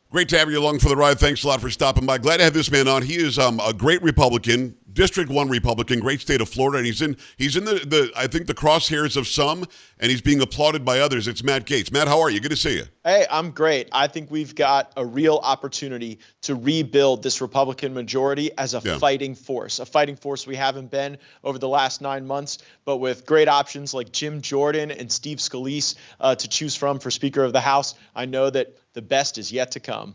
Great to have you along for the ride. Thanks a lot for stopping by. Glad to have this man on. He is a great Republican, District 1 Republican, great state of Florida, and he's in the I think the crosshairs of some, and he's being applauded by others. It's Matt Gaetz. Matt, how are you? Good to see you. Hey, I'm great. I think we've got a real opportunity to rebuild this Republican majority as a fighting force we haven't been over the last 9 months, but with great options like Jim Jordan and Steve Scalise to choose from for Speaker of the House. I know that the best is yet to come.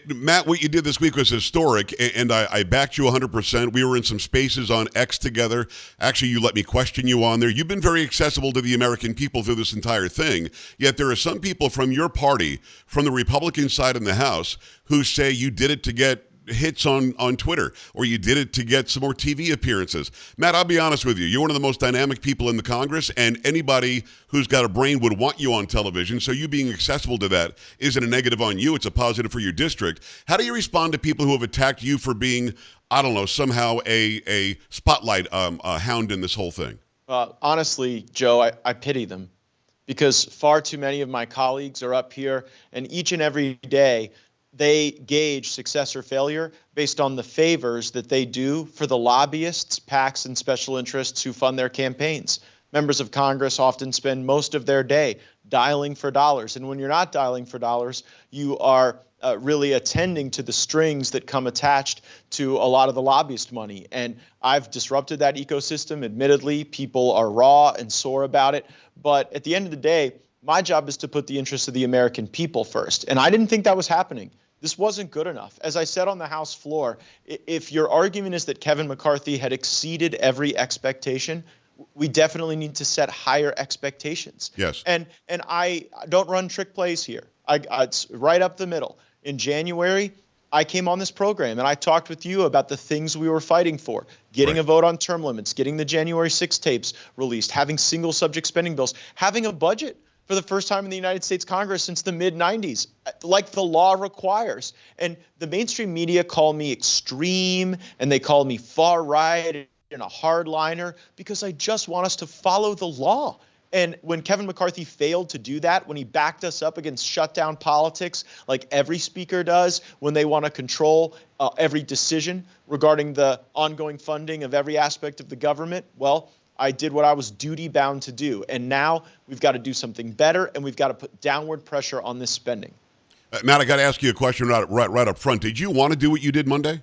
Matt, what you did this week was historic, and I backed you 100%. We were in some spaces on X together. Actually, you let me question you on there. You've been very accessible to the American people through this entire thing, yet there are some people from your party, from the Republican side in the House, who say you did it to get hits on Twitter, or you did it to get some more TV appearances. Matt, I'll be honest with you. You're one of the most dynamic people in the Congress, and anybody who's got a brain would want you on television, so you being accessible to that isn't a negative on you. It's a positive for your district. How do you respond to people who have attacked you for being, I don't know, somehow a spotlight hound in this whole thing? Honestly, Joe, I pity them, because far too many of my colleagues are up here, and each and every day they gauge success or failure based on the favors that they do for the lobbyists, PACs, and special interests who fund their campaigns. Members of Congress often spend most of their day dialing for dollars. And when you're not dialing for dollars, you are really attending to the strings that come attached to a lot of the lobbyist money. And I've disrupted that ecosystem. Admittedly, people are raw and sore about it. But at the end of the day, my job is to put the interests of the American people first. And I didn't think that was happening. This wasn't good enough. As I said on the House floor, if your argument is that Kevin McCarthy had exceeded every expectation, we definitely need to set higher expectations. Yes. And I don't run trick plays here. It's right up the middle. In January, I came on this program and I talked with you about the things we were fighting for, getting a vote on term limits, getting the January 6 tapes released, having single subject spending bills, having a budget for the first time in the United States Congress since the mid-90s, like the law requires. And the mainstream media call me extreme, and they call me far right and a hardliner, because I just want us to follow the law. And when Kevin McCarthy failed to do that, when he backed us up against shutdown politics like every speaker does when they want to control every decision regarding the ongoing funding of every aspect of the government, well, I did what I was duty bound to do. And now we've got to do something better, and we've got to put downward pressure on this spending. Matt, I got to ask you a question right up front. Did you want to do what you did Monday?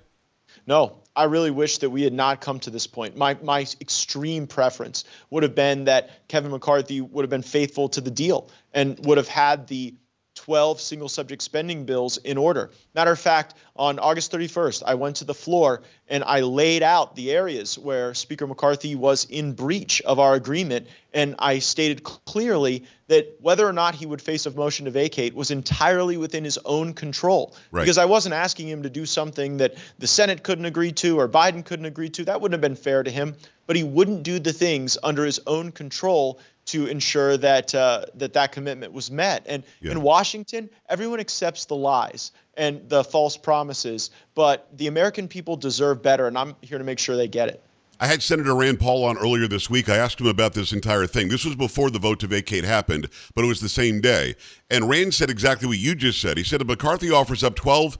No, I really wish that we had not come to this point. My extreme preference would have been that Kevin McCarthy would have been faithful to the deal and would have had the 12 single subject spending bills in order. Matter of fact, on August 31st, I went to the floor and I laid out the areas where Speaker McCarthy was in breach of our agreement. And I stated clearly that whether or not he would face a motion to vacate was entirely within his own control. Right. Because I wasn't asking him to do something that the Senate couldn't agree to or Biden couldn't agree to. That wouldn't have been fair to him. But he wouldn't do the things under his own control to ensure that that commitment was met. And in Washington, everyone accepts the lies and the false promises, but the American people deserve better, and I'm here to make sure they get it. I had Senator Rand Paul on earlier this week. I asked him about this entire thing. This was before the vote to vacate happened, but it was the same day. And Rand said exactly what you just said. He said if McCarthy offers up 12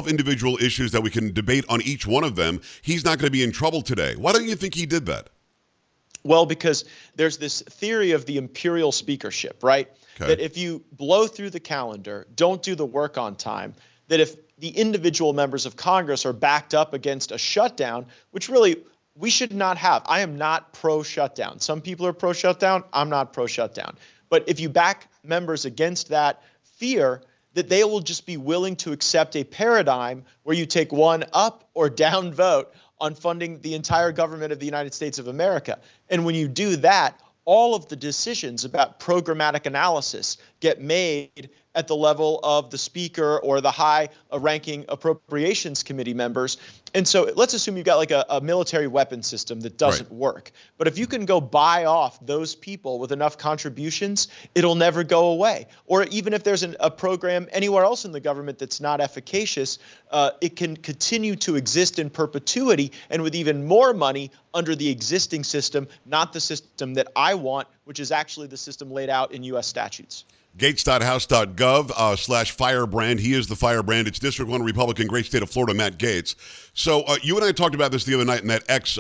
individual issues that we can debate on each one of them, he's not going to be in trouble today. Why don't you think he did that? Well, because there's this theory of the imperial speakership, right? Okay. That if you blow through the calendar, don't do the work on time, that if the individual members of Congress are backed up against a shutdown, which really we should not have. I am not pro-shutdown. Some people are pro-shutdown. I'm not pro-shutdown. But if you back members against that fear, that they will just be willing to accept a paradigm where you take one up or down vote on funding the entire government of the United States of America. And when you do that, all of the decisions about programmatic analysis get made at the level of the speaker or the high-ranking appropriations committee members. And so let's assume you've got like a military weapon system that doesn't work. But if you can go buy off those people with enough contributions, it'll never go away. Or even if there's a program anywhere else in the government that's not efficacious, it can continue to exist in perpetuity and with even more money under the existing system, not the system that I want, which is actually the system laid out in U.S. statutes. Gaetz.house.gov/firebrand. He is the firebrand. It's District 1 Republican, great state of Florida, Matt Gaetz. So you and I talked about this the other night in that X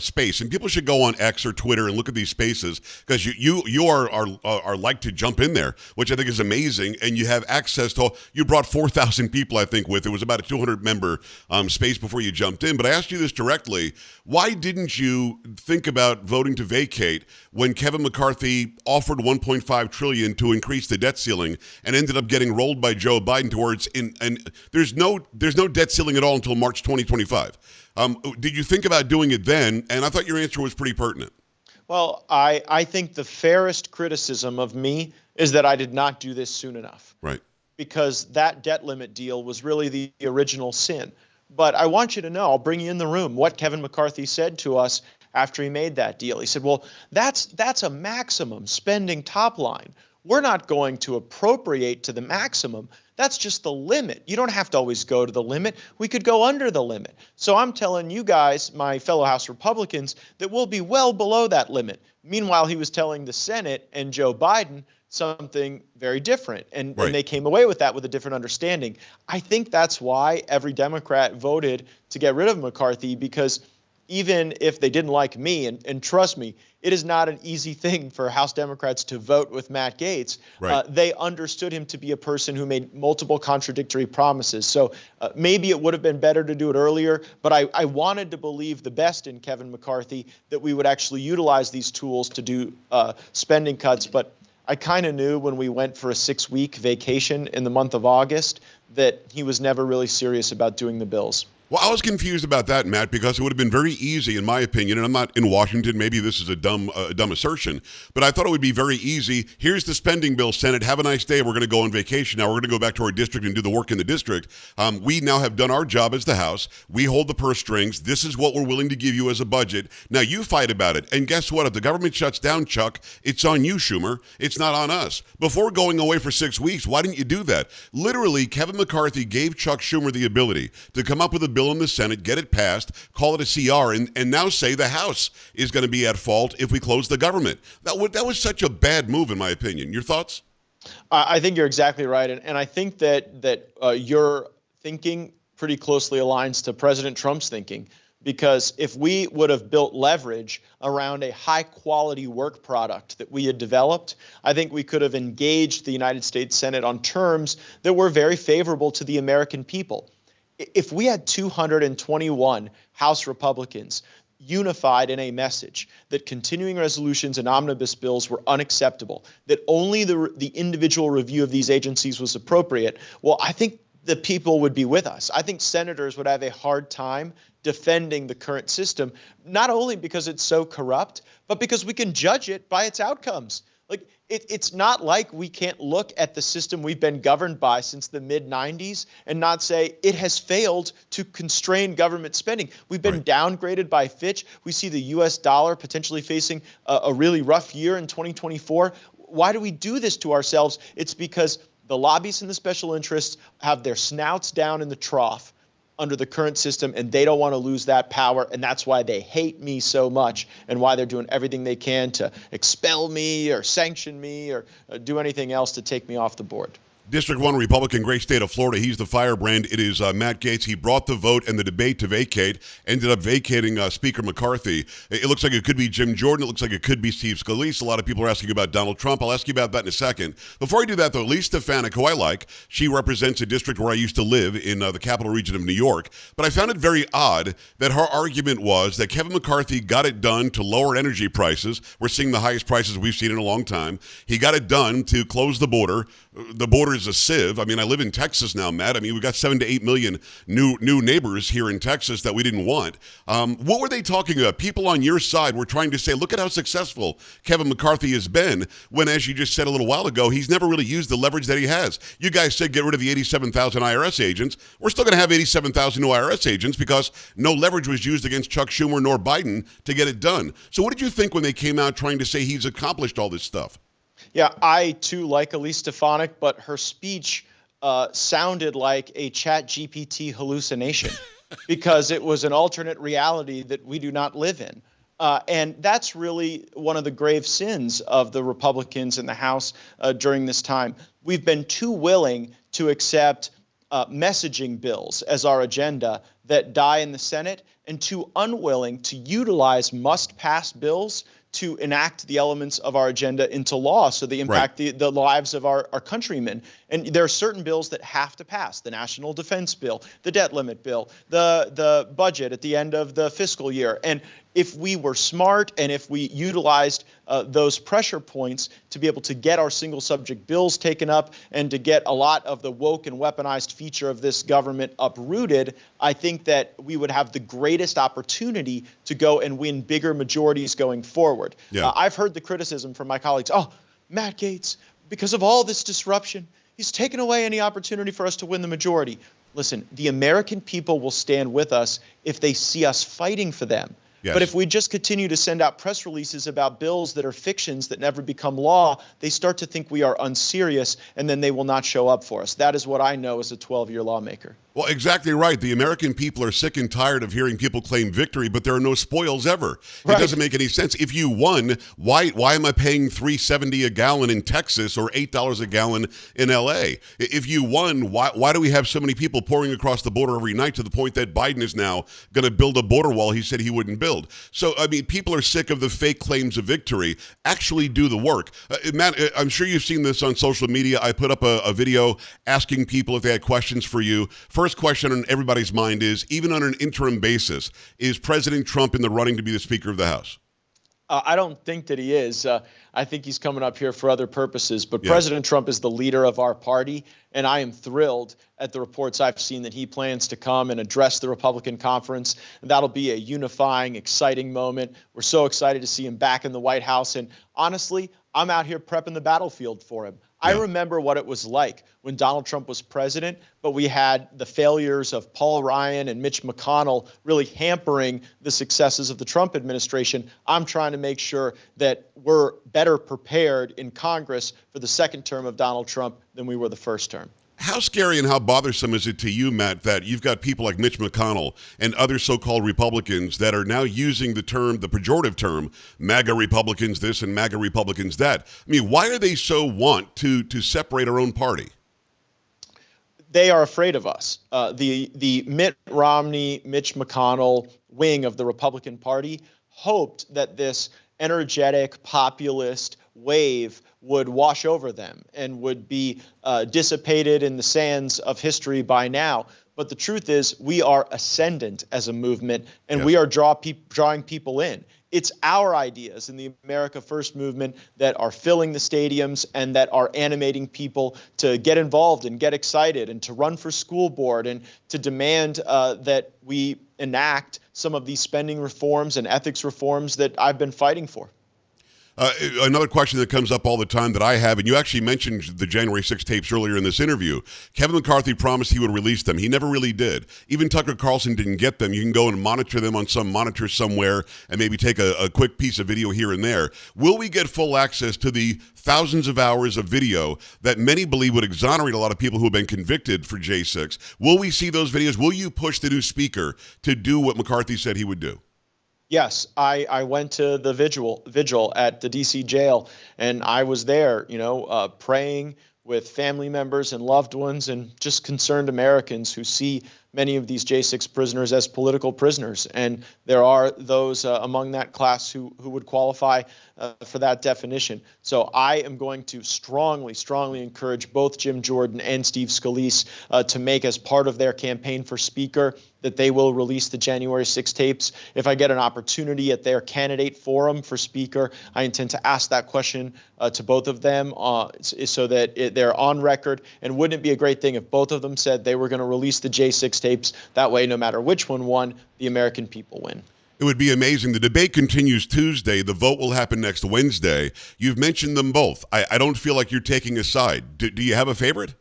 space, and people should go on X or Twitter and look at these spaces because you are like to jump in there, which I think is amazing, and you have access to. You brought 4,000 people, I think, with it was about a 200-member space before you jumped in. But I asked you this directly: why didn't you think about voting to vacate when Kevin McCarthy offered $1.5 trillion to increase the debt ceiling and ended up getting rolled by Joe Biden towards and there's no debt ceiling at all until March 2025. Did you think about doing it then? And I thought your answer was pretty pertinent. Well, I think the fairest criticism of me is that I did not do this soon enough. Right. Because that debt limit deal was really the original sin. But I want you to know, I'll bring you in the room, what Kevin McCarthy said to us after he made that deal. He said, well, that's a maximum spending top line. We're not going to appropriate to the maximum. That's just the limit. You don't have to always go to the limit. We could go under the limit. So I'm telling you guys, my fellow House Republicans, that we'll be well below that limit. Meanwhile, he was telling the Senate and Joe Biden something very different. And they came away with that with a different understanding. I think that's why every Democrat voted to get rid of McCarthy, because even if they didn't like me, and trust me, it is not an easy thing for House Democrats to vote with Matt Gaetz. Right. They understood him to be a person who made multiple contradictory promises. So maybe it would have been better to do it earlier, but I wanted to believe the best in Kevin McCarthy, that we would actually utilize these tools to do spending cuts. But I kind of knew when we went for a 6-week vacation in the month of August that he was never really serious about doing the bills. Well, I was confused about that, Matt, because it would have been very easy, in my opinion, and I'm not in Washington. Maybe this is a dumb assertion, but I thought it would be very easy. Here's the spending bill, Senate. Have a nice day. We're going to go on vacation. Now we're going to go back to our district and do the work in the district. We now have done our job as the House. We hold the purse strings. This is what we're willing to give you as a budget. Now you fight about it. And guess what? If the government shuts down, Chuck, it's on you, Schumer. It's not on us. Before going away for 6 weeks, why didn't you do that? Literally, Kevin McCarthy gave Chuck Schumer the ability to come up with a bill in the Senate, get it passed, call it a CR, and now say the House is going to be at fault if we close the government. That was such a bad move, in my opinion. Your thoughts? I think you're exactly right, and I think that your thinking pretty closely aligns to President Trump's thinking. Because if we would have built leverage around a high-quality work product that we had developed, I think we could have engaged the United States Senate on terms that were very favorable to the American people. If we had 221 House Republicans unified in a message that continuing resolutions and omnibus bills were unacceptable, that only the individual review of these agencies was appropriate, well, I think the people would be with us. I think senators would have a hard time defending the current system, not only because it's so corrupt, but because we can judge it by its outcomes. Like, it's not like we can't look at the system we've been governed by since the mid-90s and not say it has failed to constrain government spending. We've been downgraded by Fitch. We see the U.S. dollar potentially facing a really rough year in 2024. Why do we do this to ourselves? It's because the lobbyists and the special interests have their snouts down in the trough under the current system, and they don't want to lose that power, and that's why they hate me so much and why they're doing everything they can to expel me or sanction me or do anything else to take me off the board. District 1 Republican, great state of Florida. He's the firebrand. It is Matt Gaetz. He brought the vote and the debate to vacate, ended up vacating Speaker McCarthy. It looks like it could be Jim Jordan. It looks like it could be Steve Scalise. A lot of people are asking about Donald Trump. I'll ask you about that in a second. Before I do that, though, Lee Stefanik, who I like, she represents a district where I used to live in the capital region of New York. But I found it very odd that her argument was that Kevin McCarthy got it done to lower energy prices. We're seeing the highest prices we've seen in a long time. He got it done to close the border. The border is a sieve. I mean, I live in Texas now, Matt. I mean, we got 7 to 8 million new neighbors here in Texas that we didn't want. What were they talking about? People on your side were trying to say, look at how successful Kevin McCarthy has been, when, as you just said a little while ago, he's never really used the leverage that he has. You guys said get rid of the 87,000 IRS agents. We're still going to have 87,000 new IRS agents because no leverage was used against Chuck Schumer nor Biden to get it done. So what did you think when they came out trying to say he's accomplished all this stuff? Yeah, I too like Elise Stefanik, but her speech sounded like a ChatGPT hallucination because it was an alternate reality that we do not live in. And that's really one of the grave sins of the Republicans in the House during this time. We've been too willing to accept messaging bills as our agenda that die in the Senate, and too unwilling to utilize must-pass bills to enact the elements of our agenda into law so they impact the lives of our countrymen. And there are certain bills that have to pass: the National Defense Bill, the debt limit bill, the budget at the end of the fiscal year. And if we were smart and if we utilized those pressure points to be able to get our single subject bills taken up and to get a lot of the woke and weaponized feature of this government uprooted, I think that we would have the greatest opportunity to go and win bigger majorities going forward. Yeah. I've heard the criticism from my colleagues, oh, Matt Gaetz, because of all this disruption, he's taken away any opportunity for us to win the majority. Listen, the American people will stand with us if they see us fighting for them. Yes. But if we just continue to send out press releases about bills that are fictions that never become law, they start to think we are unserious, and then they will not show up for us. That is what I know as a 12-year lawmaker. Well, exactly right. The American people are sick and tired of hearing people claim victory, but there are no spoils ever. It doesn't make any sense. If you won, why am I paying $3.70 a gallon in Texas or $8 a gallon in LA? If you won, why do we have so many people pouring across the border every night to the point that Biden is now going to build a border wall he said he wouldn't build? So, I mean, people are sick of the fake claims of victory. Actually do the work. Matt, I'm sure you've seen this on social media. I put up a video asking people if they had questions for you. First question on everybody's mind is, even on an interim basis, is President Trump in the running to be the Speaker of the House? I don't think that he is. I think he's coming up here for other purposes. But President Trump is the leader of our party, and I am thrilled at the reports I've seen that he plans to come and address the Republican conference. And that'll be a unifying, exciting moment. We're so excited to see him back in the White House. And honestly, I'm out here prepping the battlefield for him. I remember what it was like when Donald Trump was president, but we had the failures of Paul Ryan and Mitch McConnell really hampering the successes of the Trump administration. I'm trying to make sure that we're better prepared in Congress for the second term of Donald Trump than we were the first term. How scary and how bothersome is it to you, Matt, that you've got people like Mitch McConnell and other so-called Republicans that are now using the pejorative term, MAGA Republicans this and MAGA Republicans that? I mean, why are they so want to separate our own party? They are afraid of us. The Mitt Romney, Mitch McConnell wing of the Republican Party hoped that this energetic populist wave would wash over them and would be dissipated in the sands of history by now. But the truth is, we are ascendant as a movement, and we are drawing people in. It's our ideas in the America First movement that are filling the stadiums and that are animating people to get involved and get excited and to run for school board and to demand that we enact some of these spending reforms and ethics reforms that I've been fighting for. Another question that comes up all the time that I have, and you actually mentioned the January 6 tapes earlier in this interview. Kevin McCarthy promised he would release them. He never really did. Even Tucker Carlson didn't get them. You can go and monitor them on some monitor somewhere and maybe take a quick piece of video here and there. Will we get full access to the thousands of hours of video that many believe would exonerate a lot of people who have been convicted for J6? Will we see those videos? Will you push the new speaker to do what McCarthy said he would do? Yes, I went to the vigil at the D.C. jail, and I was there, praying with family members and loved ones and just concerned Americans who see many of these J6 prisoners as political prisoners. And there are those among that class who would qualify for that definition. So I am going to strongly encourage both Jim Jordan and Steve Scalise to make as part of their campaign for Speaker that they will release the January 6 tapes. If I get an opportunity at their candidate forum for Speaker, I intend to ask that question to both of them so that they're on record. And wouldn't it be a great thing if both of them said they were going to release the J6 tapes? That way, no matter which one won, the American people win. It would be amazing. The debate continues Tuesday. The vote will happen next Wednesday. You've mentioned them both. I don't feel like you're taking a side. Do you have a favorite?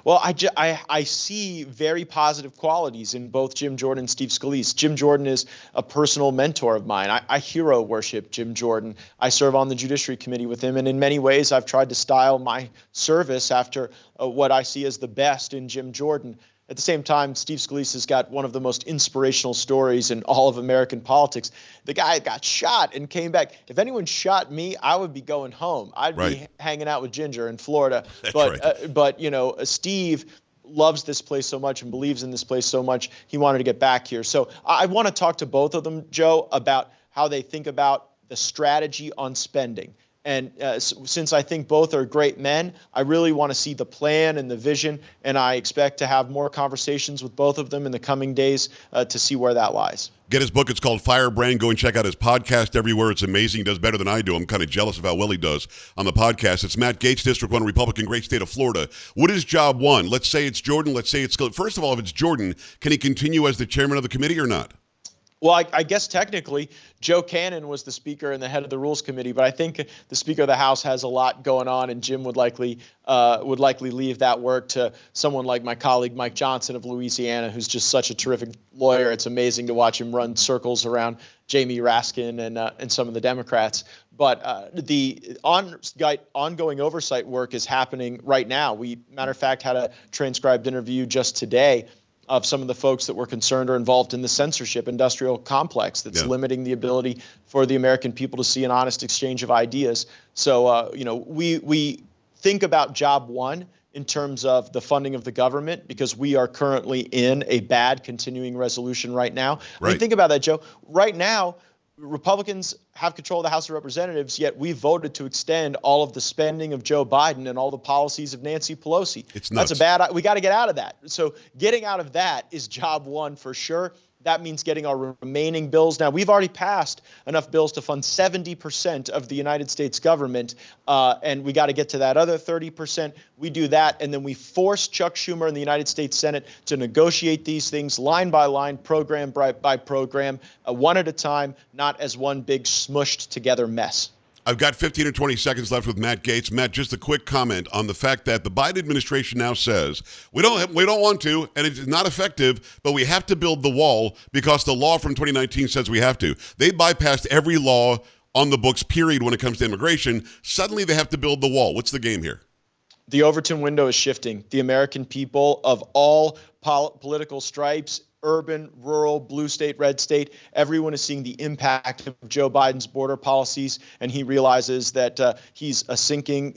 Well, I see very positive qualities in both Jim Jordan and Steve Scalise. Jim Jordan is a personal mentor of mine. I hero worship Jim Jordan. I serve on the Judiciary Committee with him, and in many ways I've tried to style my service after what I see as the best in Jim Jordan. At the same time, Steve Scalise's got one of the most inspirational stories in all of American politics. The guy got shot and came back. If anyone shot me, I would be going home. I'd be hanging out with Ginger in Florida. But Steve loves this place so much and believes in this place so much, he wanted to get back here. So I want to talk to both of them, Joe, about how they think about the strategy on spending. And since I think both are great men, I really want to see the plan and the vision, and I expect to have more conversations with both of them in the coming days to see where that lies. Get his book. It's called Firebrand. Go and check out his podcast everywhere. It's amazing. He does better than I do. I'm kind of jealous of how well he does on the podcast. It's Matt Gaetz, District 1 Republican, great state of Florida. What is job one? Let's say it's Jordan. Let's say it's – first of all, if it's Jordan, can he continue as the chairman of the committee or not? Well, I guess technically Joe Cannon was the speaker and the head of the Rules Committee, but I think the Speaker of the House has a lot going on, and Jim would likely leave that work to someone like my colleague Mike Johnson of Louisiana, who's just such a terrific lawyer. It's amazing to watch him run circles around Jamie Raskin and some of the Democrats. But the ongoing oversight work is happening right now. We, matter of fact, had a transcribed interview just today of some of the folks that were concerned or involved in the censorship industrial complex that's limiting the ability for the American people to see an honest exchange of ideas. So, we think about job one in terms of the funding of the government, because we are currently in a bad continuing resolution right now. I mean, think about that, Joe. Right now, Republicans have control of the House of Representatives, yet we voted to extend all of the spending of Joe Biden and all the policies of Nancy Pelosi. It's nuts. We got to get out of that. So getting out of that is job one for sure. That means getting our remaining bills. Now, we've already passed enough bills to fund 70% of the United States government, and we got to get to that other 30%. We do that, and then we force Chuck Schumer and the United States Senate to negotiate these things line by line, program by program, one at a time, not as one big smushed together mess. I've got 15 or 20 seconds left with Matt Gaetz. Matt, just a quick comment on the fact that the Biden administration now says we don't want to, and it's not effective, but we have to build the wall because the law from 2019 says we have to. They bypassed every law on the books, period, when it comes to immigration. Suddenly they have to build the wall. What's the game here? The Overton window is shifting. The American people of all political stripes, urban, rural, blue state, red state, everyone is seeing the impact of Joe Biden's border policies, and he realizes that he's a sinking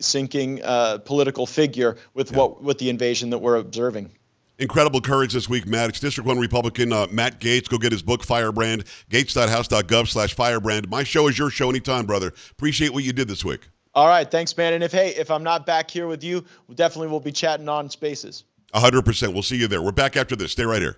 political figure with the invasion that we're observing. Incredible courage this week, Matt. It's District 1 Republican Matt Gaetz. Go get his book, Firebrand, gaetz.house.gov/firebrand. My show is your show anytime, brother. Appreciate what you did this week. All right, thanks, man. And if I'm not back here with you, we definitely will be chatting on Spaces. 100%. We'll see you there. We're back after this. Stay right here.